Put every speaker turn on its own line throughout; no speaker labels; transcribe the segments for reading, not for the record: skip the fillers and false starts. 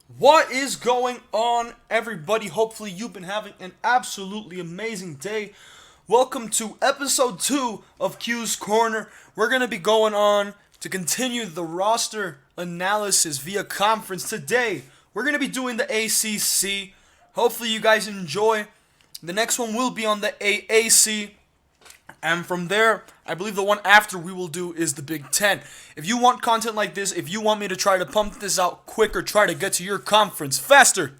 What is going on, everybody? Hopefully, you've been having an absolutely amazing day. Welcome to episode 2 of Q's Corner. We're going to be going on to continue the roster analysis via conference. Today, we're going to be doing the ACC. Hopefully, you guys enjoy. The next one will be on the AAC. And from there, I believe the one after we will do is the Big Ten. If you want content like this, if you want me to try to pump this out quicker, try to get to your conference faster,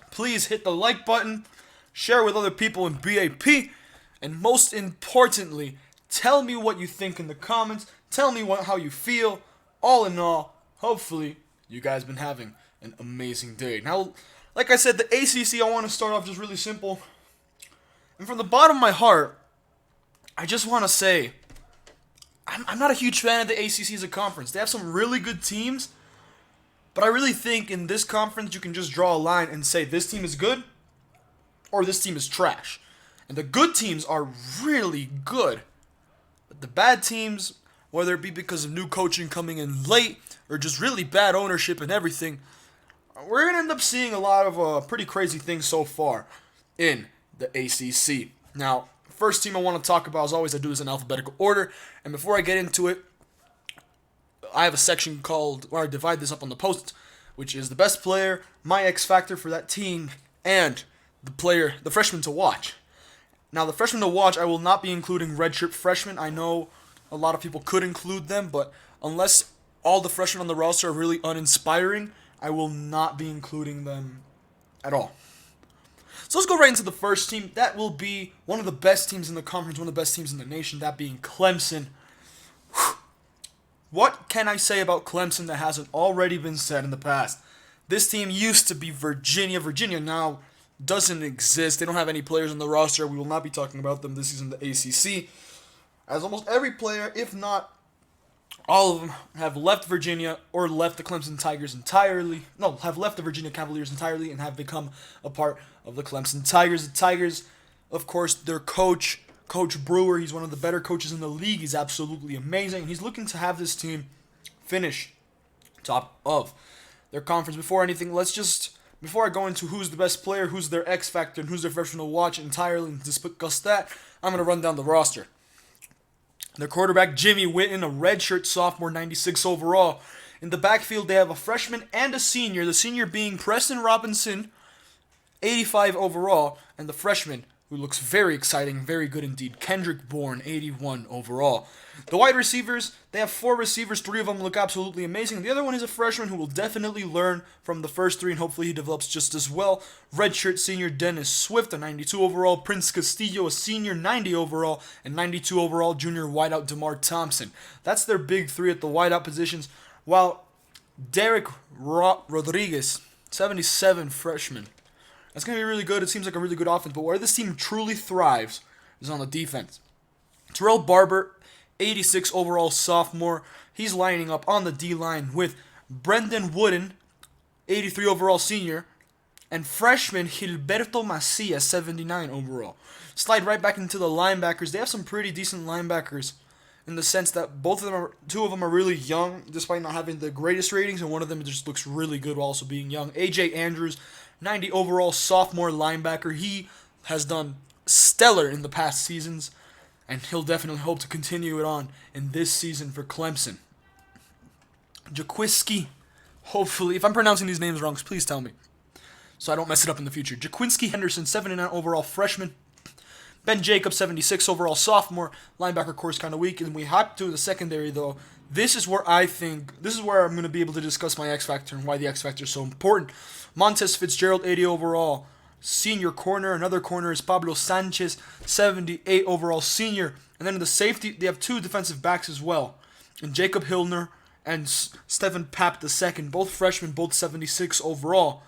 please hit the like button, share with other people in BAP, and most importantly, tell me what you think in the comments. Tell me how you feel. All in all, hopefully, you guys been having an amazing day. Now, like I said, the ACC, I want to start off just really simple. And from the bottom of my heart, I just want to say, I'm not a huge fan of the ACC as a conference. They have some really good teams, but I really think in this conference you can just draw a line and say this team is good or this team is trash. And the good teams are really good, but the bad teams, whether it be because of new coaching coming in late or just really bad ownership and everything, we're going to end up seeing a lot of pretty crazy things so far in the ACC. Now, first team I want to talk about, as always, I do this in alphabetical order. And before I get into it, I have a section called where I divide this up on the post, which is the best player, my X factor for that team, and the freshman to watch. Now, the freshman to watch, I will not be including redshirt freshmen. I know a lot of people could include them, but unless all the freshmen on the roster are really uninspiring, I will not be including them at all. So let's go right into the first team. That will be one of the best teams in the conference, one of the best teams in the nation, that being Clemson. What can I say about Clemson that hasn't already been said in the past? This team used to be Virginia. Virginia now doesn't exist. They don't have any players on the roster. We will not be talking about them this season in the ACC. As almost every player, if not all of them, have left Virginia or left the Clemson Tigers entirely. No, have left the Virginia Cavaliers entirely and have become a part of the Clemson Tigers. The Tigers, of course, their coach, Coach Brewer, he's one of the better coaches in the league. He's absolutely amazing. He's looking to have this team finish top of their conference. Before I go into who's the best player, who's their X factor, and who's their freshman to watch entirely and discuss that, I'm going to run down the roster. Their quarterback, Jimmy Whitten, a redshirt sophomore, 96 overall. In the backfield, they have a freshman and a senior. The senior being Preston Robinson, 85 overall. And the freshman, who looks very exciting, very good indeed, Kendrick Bourne, 81 overall. The wide receivers, they have 4 receivers. 3 of them look absolutely amazing. The other one is a freshman who will definitely learn from the first 3, and hopefully he develops just as well. Redshirt senior Dennis Swift, a 92 overall. Prince Castillo, a senior, 90 overall. And 92 overall junior wideout DeMar Thompson. That's their big 3 at the wideout positions. While Derek Rodriguez, 77 freshman. That's going to be really good. It seems like a really good offense. But where this team truly thrives is on the defense. Terrell Barber, 86 overall sophomore. He's lining up on the D-line with Brendan Wooden, 83 overall senior, and freshman Gilberto Macias, 79 overall. Slide right back into the linebackers. They have some pretty decent linebackers in the sense that two of them are really young, despite not having the greatest ratings, and one of them just looks really good while also being young. AJ Andrews, 90 overall sophomore linebacker. He has done stellar in the past seasons, and he'll definitely hope to continue it on in this season for Clemson. Jaquiski, hopefully, if I'm pronouncing these names wrong, please tell me, so I don't mess it up in the future. Jaquinski Henderson, 79 overall freshman. Ben Jacobs, 76 overall sophomore. Linebacker course kind of weak, and we hop to the secondary though. This is where I'm going to be able to discuss my X Factor and why the X Factor is so important. Montez Fitzgerald, 80 overall, senior corner. Another corner is Pablo Sanchez, 78 overall senior. And then in the safety, they have 2 defensive backs as well. And Jacob Hillner and Stephen Papp II, both freshmen, both 76 overall.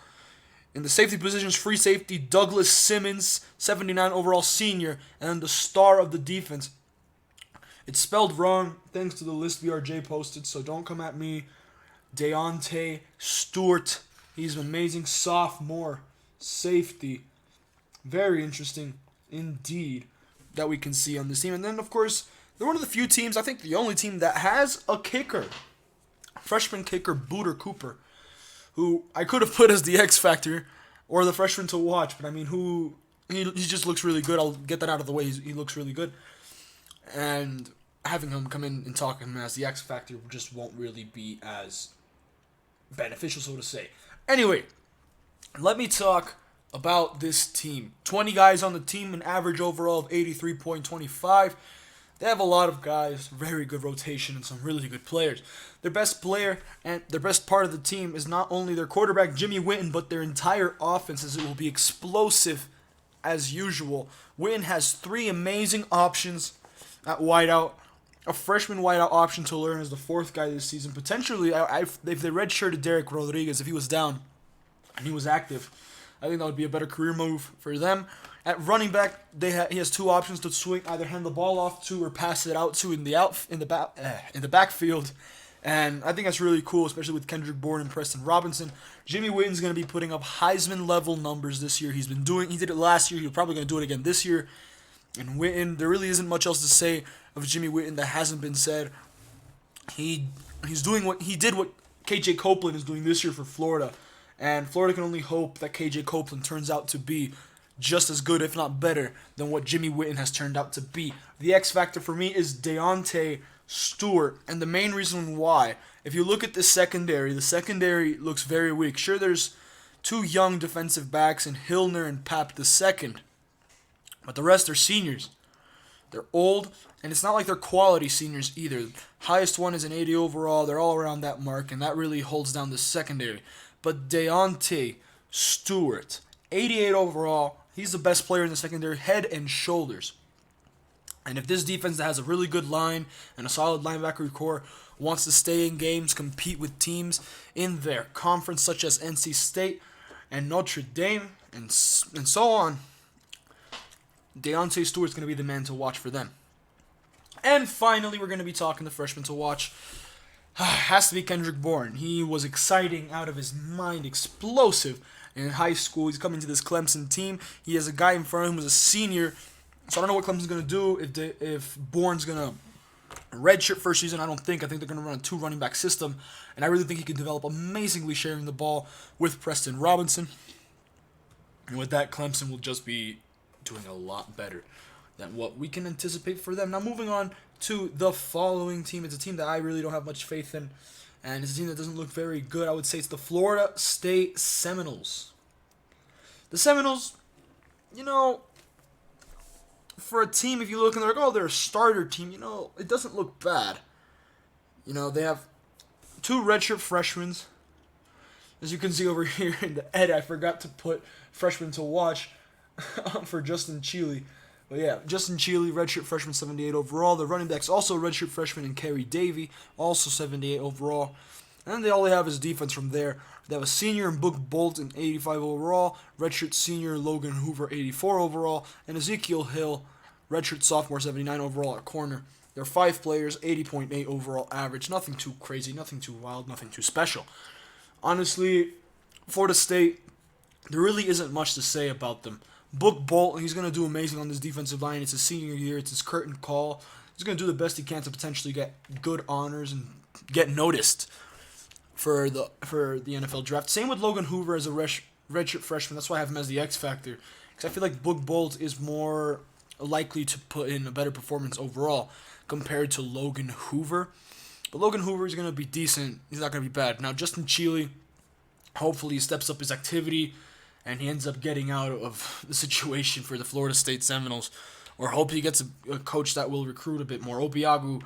In the safety positions, free safety, Douglas Simmons, 79 overall senior. And then the star of the defense. It's spelled wrong thanks to the list BRJ posted, so don't come at me. Deontay Stewart. He's an amazing sophomore safety. Very interesting indeed that we can see on this team. And then, of course, they're one of the few teams, I think the only team, that has a kicker. Freshman kicker Booter Cooper. who I could have put as the X Factor or the freshman to watch, but I mean, he just looks really good. I'll get that out of the way. He looks really good. And having him come in and talk him as the X Factor just won't really be as beneficial, so to say. Anyway, let me talk about this team. 20 guys on the team, an average overall of 83.25. They have a lot of guys, very good rotation, and some really good players. Their best player and their best part of the team is not only their quarterback, Jimmy Witten, but their entire offense, as it will be explosive as usual. Witten has 3 amazing options at wideout. A freshman wideout option to learn as the 4th guy this season. Potentially, if they redshirted Derek Rodriguez, if he was down and he was active, I think that would be a better career move for them. At running back, he has 2 options to swing, either hand the ball off to or pass it out to in the backfield. And I think that's really cool, especially with Kendrick Bourne and Preston Robinson. Jimmy Witten's going to be putting up Heisman level numbers this year. He did it last year. He's probably going to do it again this year. And Witten, there really isn't much else to say of Jimmy Witten that hasn't been said. He's doing what KJ Copeland is doing this year for Florida. And Florida can only hope that KJ Copeland turns out to be just as good, if not better, than what Jimmy Witten has turned out to be. The X factor for me is Deontay Stewart, and the main reason why, if you look at the secondary looks very weak. Sure, there's 2 young defensive backs in Hillner and Pap II, but the rest are seniors. They're old, and it's not like they're quality seniors either. Highest one is an 80 overall. They're all around that mark, and that really holds down the secondary. But Deontay Stewart, 88 overall, he's the best player in the secondary, head and shoulders. And if this defense that has a really good line and a solid linebacker core wants to stay in games, compete with teams in their conference such as NC State and Notre Dame and so on, Deontay Stewart's going to be the man to watch for them. And finally, we're going to be talking the freshman to watch. Has to be Kendrick Bourne. He was exciting, out of his mind, explosive in high school. He's coming to this Clemson team. He has a guy in front of him who's a senior. So I don't know what Clemson's going to do if Bourne's going to redshirt first season. I think they're going to run a 2 running back system. And I really think he can develop amazingly sharing the ball with Preston Robinson. And with that, Clemson will just be doing a lot better than what we can anticipate for them. Now moving on to the following team. It's a team that I really don't have much faith in. And it's a team that doesn't look very good. I would say it's the Florida State Seminoles. The Seminoles, for a team, if you look and they're like, they're a starter team, it doesn't look bad. They have 2 redshirt freshmen. As you can see over here in the edit, I forgot to put freshman to watch for Justin Cheeley. But yeah, Justin Cheeley, redshirt freshman, 78 overall. The running back's also a redshirt freshman, and Kerry Davey, also 78 overall. And all they have is defense from there. They have a senior in Book Bolton, 85 overall. Redshirt senior Logan Hoover, 84 overall. And Ezekiel Hill, redshirt sophomore, 79 overall at corner. They're 5 players, 80.8 overall average. Nothing too crazy, nothing too wild, nothing too special. Honestly, Florida State, there really isn't much to say about them. Book Bolton, he's going to do amazing on this defensive line. It's his senior year. It's his curtain call. He's going to do the best he can to potentially get good honors and get noticed for the NFL draft. Same with Logan Hoover as a redshirt freshman. That's why I have him as the X factor. Because I feel like Book Bolton is more likely to put in a better performance overall compared to Logan Hoover. But Logan Hoover is going to be decent. He's not going to be bad. Now, Justin Cheeley, hopefully he steps up his activity and he ends up getting out of the situation for the Florida State Seminoles. Or hope he gets a coach that will recruit a bit more. Obiagu,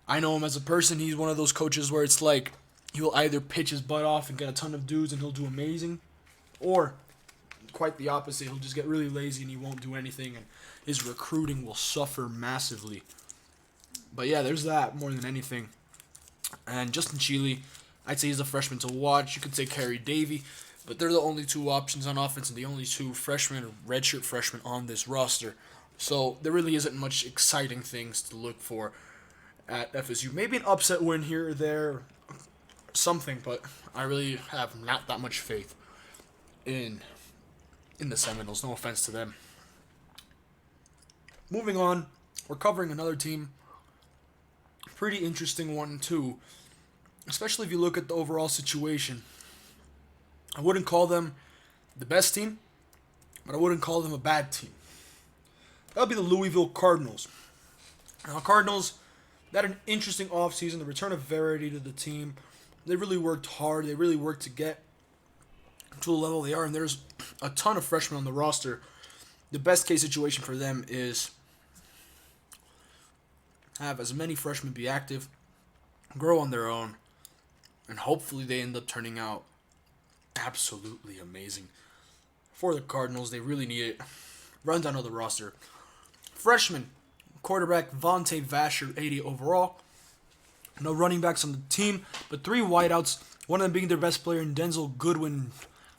I know him as a person. He's one of those coaches where it's like he will either pitch his butt off and get a ton of dudes and he'll do amazing. Or quite the opposite. He'll just get really lazy and he won't do anything. And his recruiting will suffer massively. But yeah, there's that more than anything. And Justin Cheeley, I'd say he's a freshman to watch. You could say Kerry Davey. But they're the only 2 options on offense and the only 2 freshmen or redshirt freshmen on this roster. So there really isn't much exciting things to look for at FSU. Maybe an upset win here or there, something, but I really have not that much faith in the Seminoles. No offense to them. Moving on, we're covering another team. Pretty interesting one too, especially if you look at the overall situation. I wouldn't call them the best team, but I wouldn't call them a bad team. That would be the Louisville Cardinals. Now, Cardinals, they had an interesting offseason, the return of Verity to the team. They really worked hard. They really worked to get to the level they are, and there's a ton of freshmen on the roster. The best case situation for them is have as many freshmen be active, grow on their own, and hopefully they end up turning out absolutely amazing. For the Cardinals, they really need it. Rundown of the roster. Freshman, quarterback Vontae Vasher, 80 overall. No running backs on the team, but 3 wideouts, one of them being their best player in Denzel Goodwin,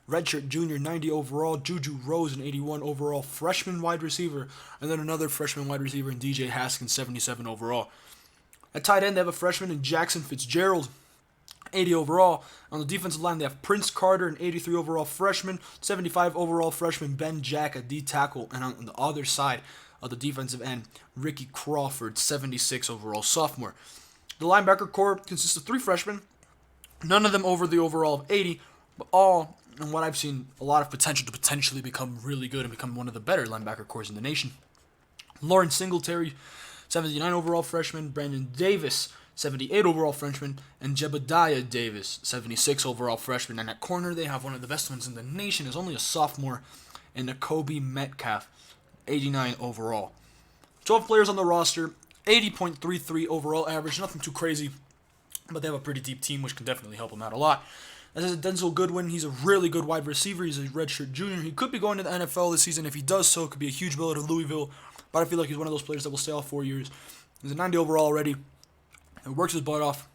redshirt junior, 90 overall. Juju Rose, an 81 overall freshman wide receiver. And then another freshman wide receiver in DJ Haskins, 77 overall. At tight end, they have a freshman in Jackson Fitzgerald, 80 overall. On the defensive line, they have Prince Carter, an 83 overall freshman, 75 overall freshman Ben Jack, a D tackle. And on the other side of the defensive end, Ricky Crawford, 76 overall sophomore. The linebacker core consists of 3 freshmen, none of them over the overall of 80, but all, in what I've seen, a lot of potential to potentially become really good and become one of the better linebacker cores in the nation. Lawrence Singletary, 79 overall freshman, Brandon Davis, 78 overall freshman, and Jebediah Davis, 76 overall freshman. And at corner, they have one of the best ones in the nation, is only a sophomore, and Nakobe Metcalf, 89 overall. 12 players on the roster, 80.33 overall average, nothing too crazy, but they have a pretty deep team, which can definitely help them out a lot. As is Denzel Goodwin, he's a really good wide receiver. He's a redshirt junior. He could be going to the NFL this season. If he does so, it could be a huge blow to Louisville, but I feel like he's one of those players that will stay all 4 years. He's a 90 overall already. He works his butt off.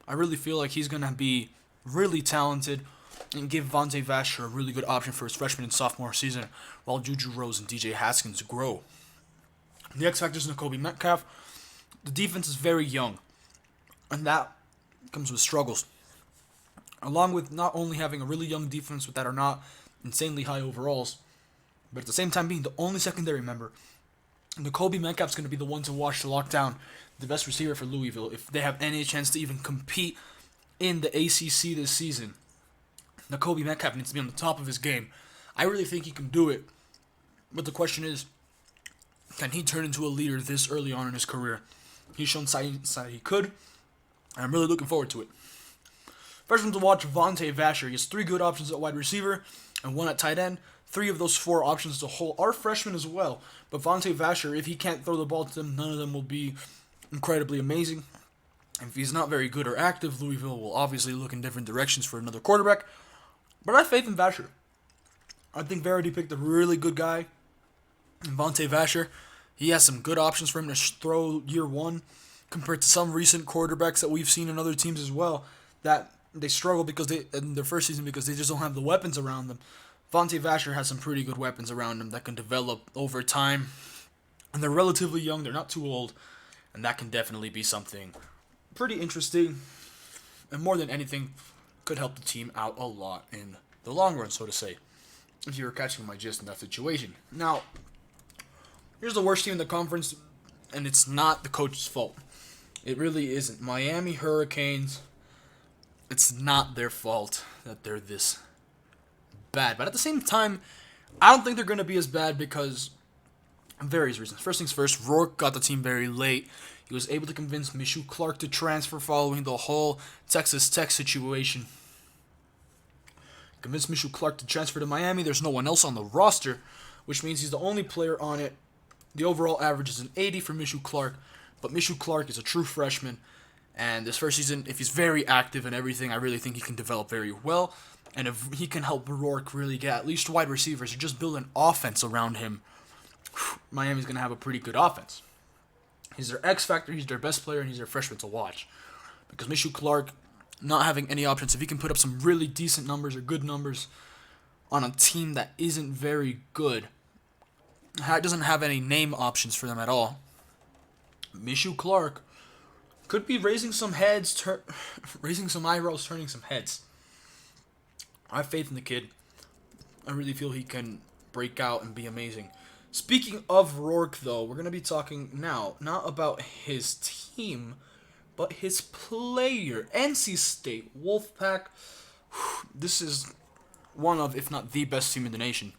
I really feel like he's going to be really talented and give Vontae Vasher a really good option for his freshman and sophomore season, while Juju Rose and DJ Haskins grow. The X Factor is Nakobe Metcalf. The defense is very young, and that comes with struggles. Along with not only having a really young defense that are not insanely high overalls, but at the same time being the only secondary member, Nakobe Metcalf's going to be the one to watch to lock down the best receiver for Louisville if they have any chance to even compete in the ACC this season. Nakobe Metcalf needs to be on the top of his game. I really think he can do it, but the question is, can he turn into a leader this early on in his career? He's shown signs that he could, and I'm really looking forward to it. First one to watch, Vontae Vasher. He has 3 good options at wide receiver and 1 at tight end. 3 of those 4 options as a whole are freshmen as well. But Vontae Vasher, if he can't throw the ball to them, none of them will be incredibly amazing. And if he's not very good or active, Louisville will obviously look in different directions for another quarterback. But I have faith in Vasher. I think Verity picked a really good guy in Vontae Vasher. He has some good options for him to throw year one compared to some recent quarterbacks that we've seen in other teams as well that they struggle because in their first season because they just don't have the weapons around them. Vontae Vasher has some pretty good weapons around him that can develop over time. And they're relatively young, they're not too old, and that can definitely be something pretty interesting. And more than anything, could help the team out a lot in the long run, so to say, if you're catching my gist in that situation. Now, here's the worst team in the conference, and it's not the coach's fault. It really isn't. Miami Hurricanes, it's not their fault that they're this bad. But at the same time, I don't think they're going to be as bad because of various reasons. First things first, Rourke got the team very late. He was able to convince Michelle Clark to transfer following the whole Texas Tech situation. Convinced Michelle Clark to transfer to Miami. There's no one else on the roster, which means he's the only player on it. The overall average is an 80 for Michelle Clark, but Michelle Clark is a true freshman. And this first season, if he's very active and everything, I really think he can develop very well. And if he can help Rourke really get at least wide receivers or just build an offense around him, Miami's going to have a pretty good offense. He's their X factor, he's their best player, and he's their freshman to watch. Because Michelle Clark, not having any options, if he can put up some really decent numbers or good numbers on a team that isn't very good, doesn't have any name options for them at all, Michelle Clark could be raising some heads, raising some eyebrows, turning some heads. I have faith in the kid. I really feel he can break out and be amazing. Speaking of Rourke, though, we're going to be talking now not about his team, but his player. NC State Wolfpack. This is one of, if not the best team in the nation.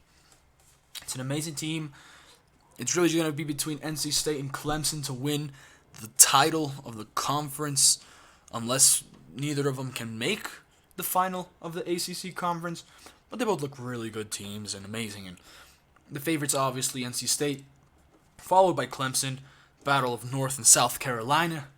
It's an amazing team. It's really going to be between NC State and Clemson to win the title of the conference, unless neither of them can make the final of the ACC conference. But they both look really good teams and amazing. And the favorites, obviously, NC State, followed by Clemson, battle of North and South Carolina.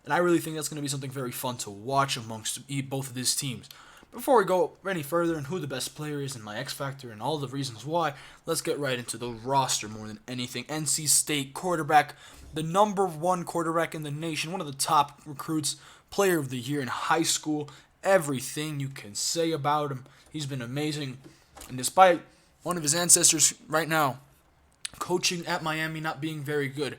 And I really think that's going to be something very fun to watch amongst both of these teams. Before we go any further and who the best player is and my X Factor and all the reasons why, let's get right into the roster more than anything. NC State quarterback, the number one quarterback in the nation, one of the top recruits, player of the year in high school, everything you can say about him. He's been amazing. And despite one of his ancestors right now coaching at Miami not being very good,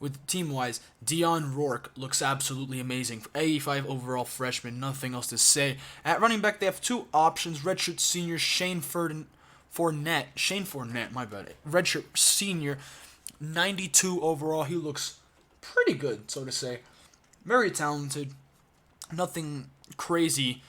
with team-wise, Deion Rourke looks absolutely amazing. 85 overall freshman, nothing else to say. At running back, they have two options. Redshirt senior Shane Fournette, redshirt senior, 92 overall. He looks pretty good, so to say. Very talented. Nothing crazy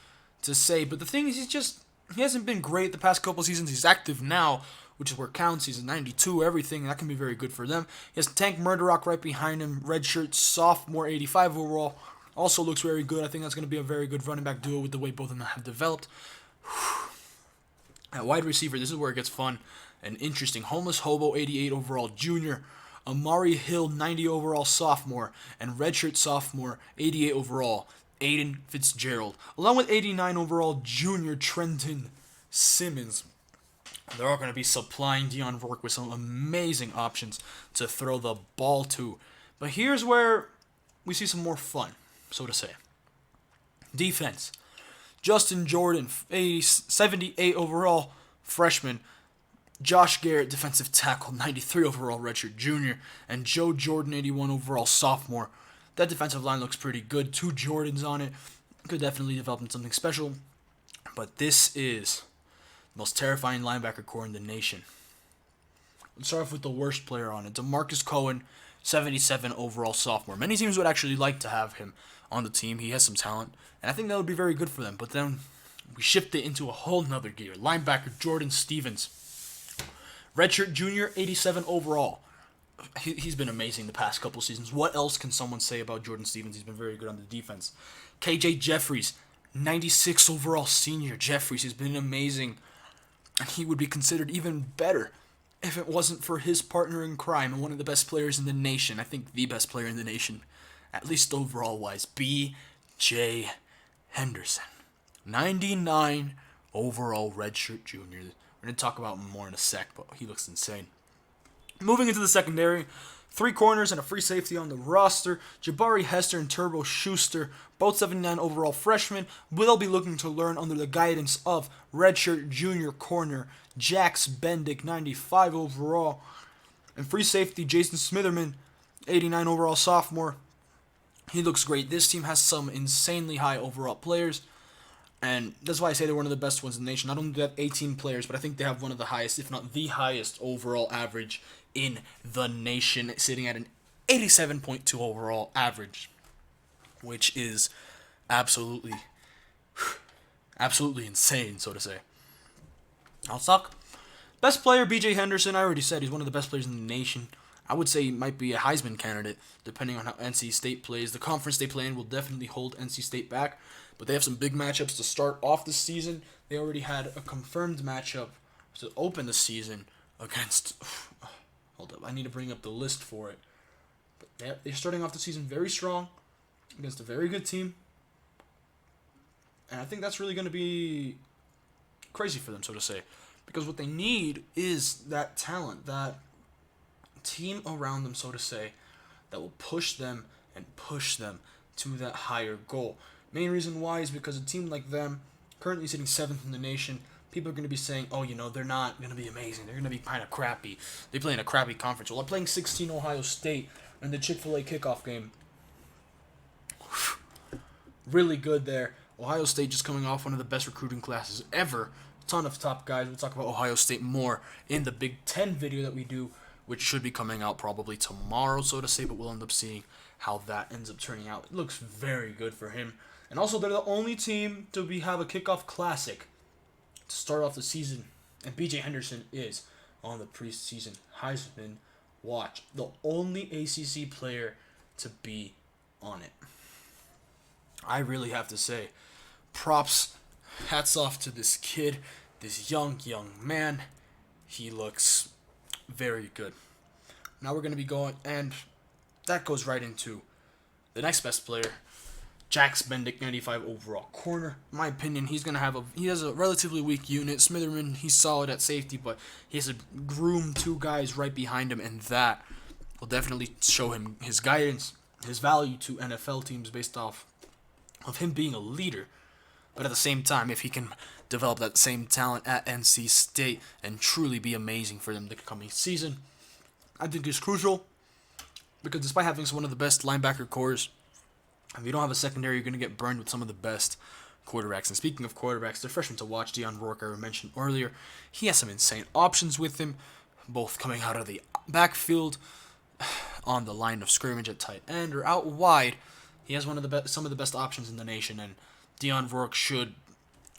to say. But the thing is, he hasn't been great the past couple seasons. He's active now, which is where counts. He's a 92, everything, and that can be very good for them. He has Tank Murderock right behind him, redshirt sophomore, 85 overall. Also looks very good. I think that's going to be a very good running back duo with the way both of them have developed. At wide receiver, this is where it gets fun and interesting. Homeless Hobo, 88 overall junior. Amari Hill, 90 overall sophomore. And redshirt sophomore, 88 overall, Aiden Fitzgerald. Along with 89 overall junior Trenton Simmons. They're all going to be supplying Deion Rourke with some amazing options to throw the ball to. But here's where we see some more fun, so to say. Defense. Justin Jordan, 78 overall freshman. Josh Garrett, defensive tackle, 93 overall redshirt junior. And Joe Jordan, 81 overall sophomore. That defensive line looks pretty good. Two Jordans on it. Could definitely develop into something special. But this is most terrifying linebacker core in the nation. Let's start off with the worst player on it. DeMarcus Cohen, 77 overall sophomore. Many teams would actually like to have him on the team. He has some talent, and I think that would be very good for them. But then we shift it into a whole nother gear. Linebacker Jordan Stevens, redshirt junior, 87 overall. He's been amazing the past couple seasons. What else can someone say about Jordan Stevens? He's been very good on the defense. KJ Jeffries, 96 overall senior. Jeffries has been amazing. And he would be considered even better if it wasn't for his partner in crime and one of the best players in the nation. I think the best player in the nation, at least overall-wise, B.J. Henderson. 99 overall redshirt junior. We're going to talk about him more in a sec, but he looks insane. Moving into the secondary, three corners and a free safety on the roster. Jabari Hester and Turbo Schuster, both 79 overall freshmen, will be looking to learn under the guidance of redshirt junior corner Jax Bendick, 95 overall. And free safety Jason Smitherman, 89 overall sophomore. He looks great. This team has some insanely high overall players, and that's why I say they're one of the best ones in the nation. Not only do they have 18 players, but I think they have one of the highest, if not the highest, overall average in the nation, sitting at an 87.2 overall average, which is absolutely insane, so to say. I'll talk. Best player, B.J. Henderson. I already said he's one of the best players in the nation. I would say he might be a Heisman candidate, depending on how NC State plays. The conference they play in will definitely hold NC State back, but they have some big matchups to start off the season. They already had a confirmed matchup to open the season against... Hold up, I need to bring up the list for it. But they're starting off the season very strong against a very good team. And I think that's really going to be crazy for them, so to say. Because what they need is that talent, that team around them, so to say, that will push them to that higher goal. Main reason why is because a team like them, currently sitting 7th in the nation, people are going to be saying, oh, they're not going to be amazing. They're going to be kind of crappy. They play in a crappy conference. Well, they're playing 16 Ohio State in the Chick-fil-A kickoff game. Really good there. Ohio State just coming off one of the best recruiting classes ever. A ton of top guys. We'll talk about Ohio State more in the Big Ten video that we do, which should be coming out probably tomorrow, so to say, but we'll end up seeing how that ends up turning out. It looks very good for him. And also, they're the only team to have a kickoff classic to start off the season, and B.J. Henderson is on the preseason Heisman watch. The only ACC player to be on it. I really have to say, props, hats off to this kid, this young man. He looks very good. Now we're going to be going, and that goes right into the next best player, Jax Bendick, 95 overall corner. In my opinion, he has a relatively weak unit. Smitherman, he's solid at safety, but he has to groom two guys right behind him, and that will definitely show him his guidance, his value to NFL teams based off of him being a leader. But at the same time, if he can develop that same talent at NC State and truly be amazing for them the coming season, I think it's crucial. Because despite having one of the best linebacker cores, if you don't have a secondary, you're going to get burned with some of the best quarterbacks. And speaking of quarterbacks, the freshman to watch, Deion Rourke, I mentioned earlier, he has some insane options with him, both coming out of the backfield, on the line of scrimmage at tight end, or out wide. He has some of the best options in the nation, and Deion Rourke should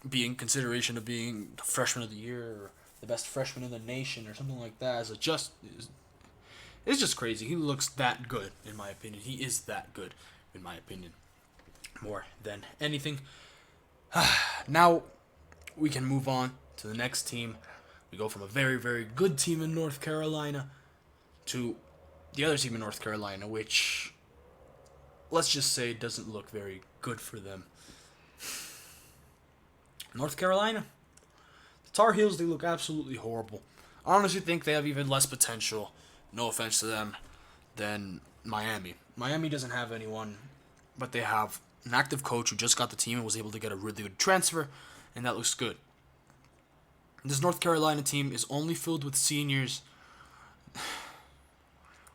be in consideration of being the freshman of the year or the best freshman in the nation or something like that. It's just crazy. He looks that good, in my opinion. He is that good, in my opinion, more than anything. Now we can move on to the next team. We go from a very, very good team in North Carolina to the other team in North Carolina, which, let's just say, doesn't look very good for them. North Carolina, the Tar Heels, they look absolutely horrible. I honestly think they have even less potential, no offense to them, than Miami. Miami doesn't have anyone, but they have an active coach who just got the team and was able to get a really good transfer, and that looks good. This North Carolina team is only filled with seniors.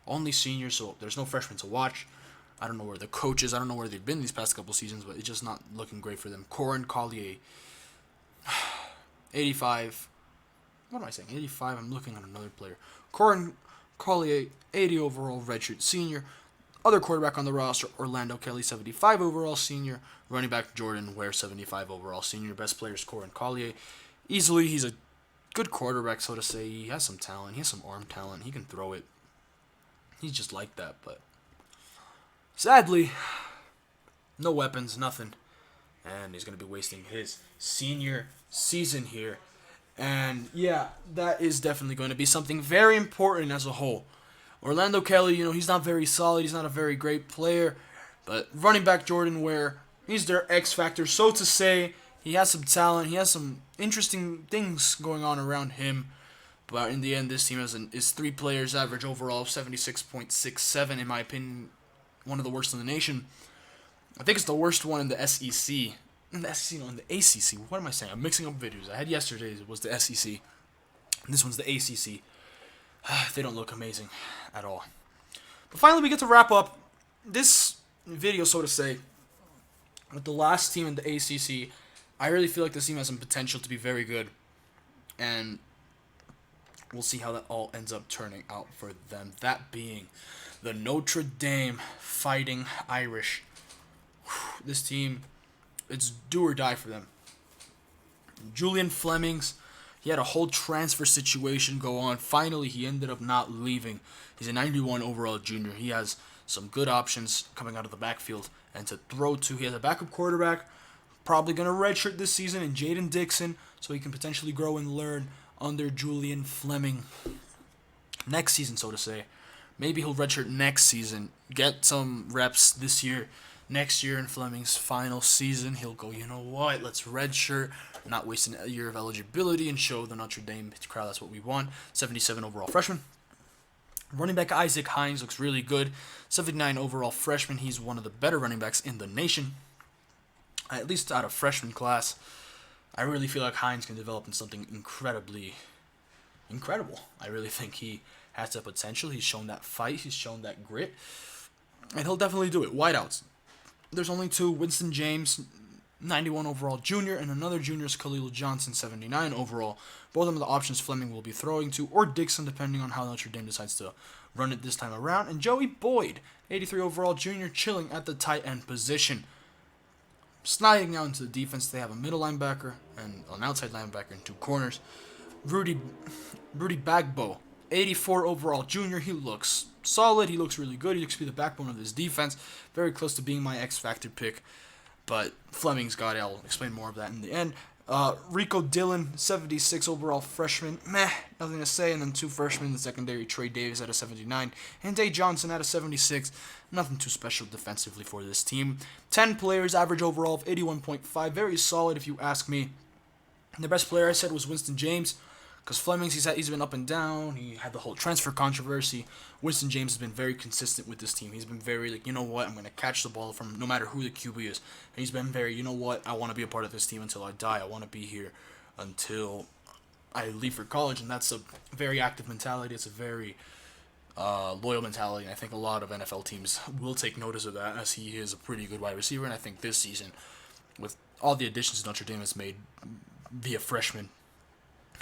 Only seniors, so there's no freshmen to watch. I don't know where the coach is. I don't know where they've been these past couple seasons, but it's just not looking great for them. Corin Collier, 85. What am I saying? 85. I'm looking at another player. Corin Collier, 80 overall redshirt senior. Other quarterback on the roster, Orlando Kelly, 75 overall senior. Running back Jordan Ware, 75 overall senior. Best player is Corin Collier. Easily, he's a good quarterback, so to say. He has some talent. He has some arm talent. He can throw it. He's just like that, but sadly, no weapons, nothing. And he's going to be wasting his senior season here. And yeah, that is definitely going to be something very important as a whole. Orlando Kelly, he's not very solid. He's not a very great player. But running back Jordan Ware, he's their X factor, so to say. He has some talent. He has some interesting things going on around him. But in the end, this team is 3 players, average overall 76.67, in my opinion, one of the worst in the nation. I think it's the worst one in the SEC. In the SEC, no, in the ACC. What am I saying? I'm mixing up videos. I had yesterday's, it was the SEC. And this one's the ACC. They don't look amazing at all. But finally, we get to wrap up this video, so to say, with the last team in the ACC. I really feel like this team has some potential to be very good. And we'll see how that all ends up turning out for them. That being the Notre Dame Fighting Irish. This team, it's do or die for them. Julian Flemings, he had a whole transfer situation go on. Finally, he ended up not leaving. He's a 91 overall junior. He has some good options coming out of the backfield and to throw to. He has a backup quarterback, probably going to redshirt this season, in Jaden Dixon, so he can potentially grow and learn under Julian Fleming next season, so to say. Maybe he'll redshirt next season, get some reps this year. Next year in Fleming's final season, he'll go, you know what, let's redshirt, not waste a year of eligibility, and show the Notre Dame crowd that's what we want. 77 overall freshman. Running back Isaac Hines looks really good. 79 overall freshman. He's one of the better running backs in the nation, at least out of freshman class. I really feel like Hines can develop into something incredibly incredible. I really think he has the potential. He's shown that fight. He's shown that grit. And he'll definitely do it. Wideouts. There's only 2. Winston James, 91 overall junior, and another junior is Khalil Johnson, 79 overall. Both of them are the options Fleming will be throwing to, or Dixon, depending on how Notre Dame decides to run it this time around. And Joey Boyd, 83 overall junior, chilling at the tight end position. Sliding out into the defense, they have a middle linebacker and an outside linebacker and 2 corners. Rudy Bagbo, 84 overall junior. He looks solid. He looks really good. He looks to be the backbone of this defense. Very close to being my X Factor pick. But Fleming's got it. I'll explain more of that in the end. Rico Dillon, 76 overall freshman. Nothing to say. And then 2 freshmen in the secondary. Trey Davis at a 79. And Day Johnson at a 76. Nothing too special defensively for this team. 10 players, average overall of 81.5. Very solid if you ask me. And the best player I said was Winston James. Because Fleming's, he's been up and down. He had the whole transfer controversy. Winston James has been very consistent with this team. He's been very like, you know what, I'm going to catch the ball from no matter who the QB is. And he's been very, you know what, I want to be a part of this team until I die. I want to be here until I leave for college. And that's a very active mentality. It's a very loyal mentality. And I think a lot of NFL teams will take notice of that, as he is a pretty good wide receiver. And I think this season, with all the additions Notre Dame has made via freshmen,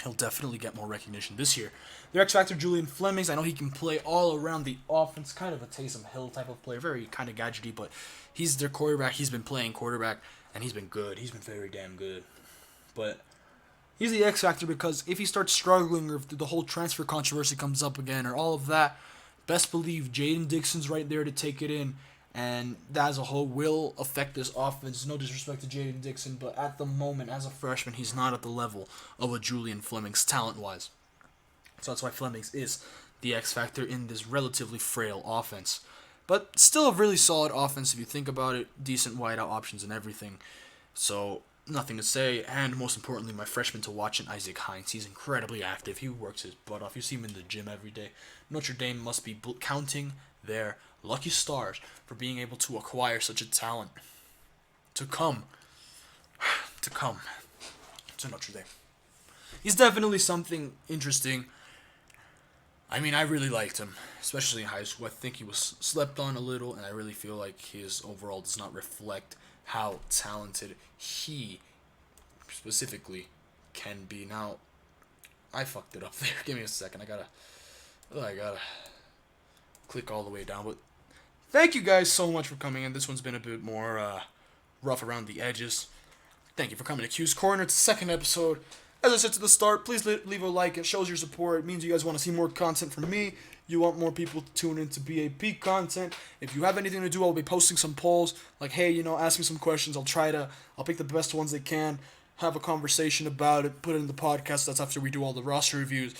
he'll definitely get more recognition this year. Their X Factor, Julian Flemings. I know he can play all around the offense. Kind of a Taysom Hill type of player. Very kind of gadgety, but he's their quarterback. He's been playing quarterback, and he's been good. He's been very damn good. But he's the X Factor because if he starts struggling, or if the whole transfer controversy comes up again, or all of that, best believe Jaden Dixon's right there to take it in. And that as a whole will affect this offense. No disrespect to Jaden Dixon, but at the moment, as a freshman, he's not at the level of a Julian Flemings talent-wise. So that's why Flemings is the X factor in this relatively frail offense. But still a really solid offense if you think about it. Decent wideout options and everything. So nothing to say. And most importantly, my freshman to watch in Isaac Hines. He's incredibly active. He works his butt off. You see him in the gym every day. Notre Dame must be counting their lucky stars for being able to acquire such a talent to come to Notre Dame. He's definitely something interesting. I mean, I really liked him, especially in high school. I think he was slept on a little, and I really feel like his overall does not reflect how talented he specifically can be. Now, I fucked it up there. Give me a second. I gotta click all the way down, but thank you guys so much for coming in. This one's been a bit more rough around the edges. Thank you for coming to Q's Corner. It's the second episode. As I said to the start, please leave a like. It shows your support. It means you guys want to see more content from me. You want more people to tune into BAP content. If you have anything to do, I'll be posting some polls. Like, hey, ask me some questions. I'll pick the best ones they can, have a conversation about it, put it in the podcast. That's after we do all the roster reviews.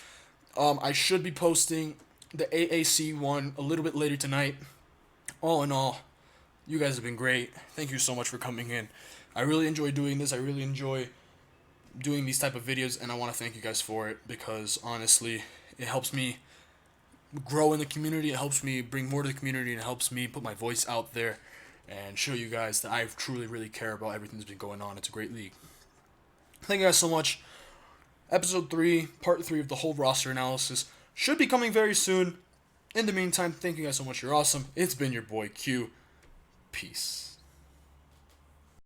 I should be posting the AAC one a little bit later tonight. All in all, you guys have been great. Thank you so much for coming in. I really enjoy doing this. I really enjoy doing these type of videos, and I want to thank you guys for it, because honestly, it helps me grow in the community. It helps me bring more to the community, and it helps me put my voice out there and show you guys that I truly, really care about everything that's been going on. It's a great league. Thank you guys so much. Episode 3, Part 3 of the whole roster analysis should be coming very soon. In the meantime, thank you guys so much. You're awesome. It's been your boy Q. Peace.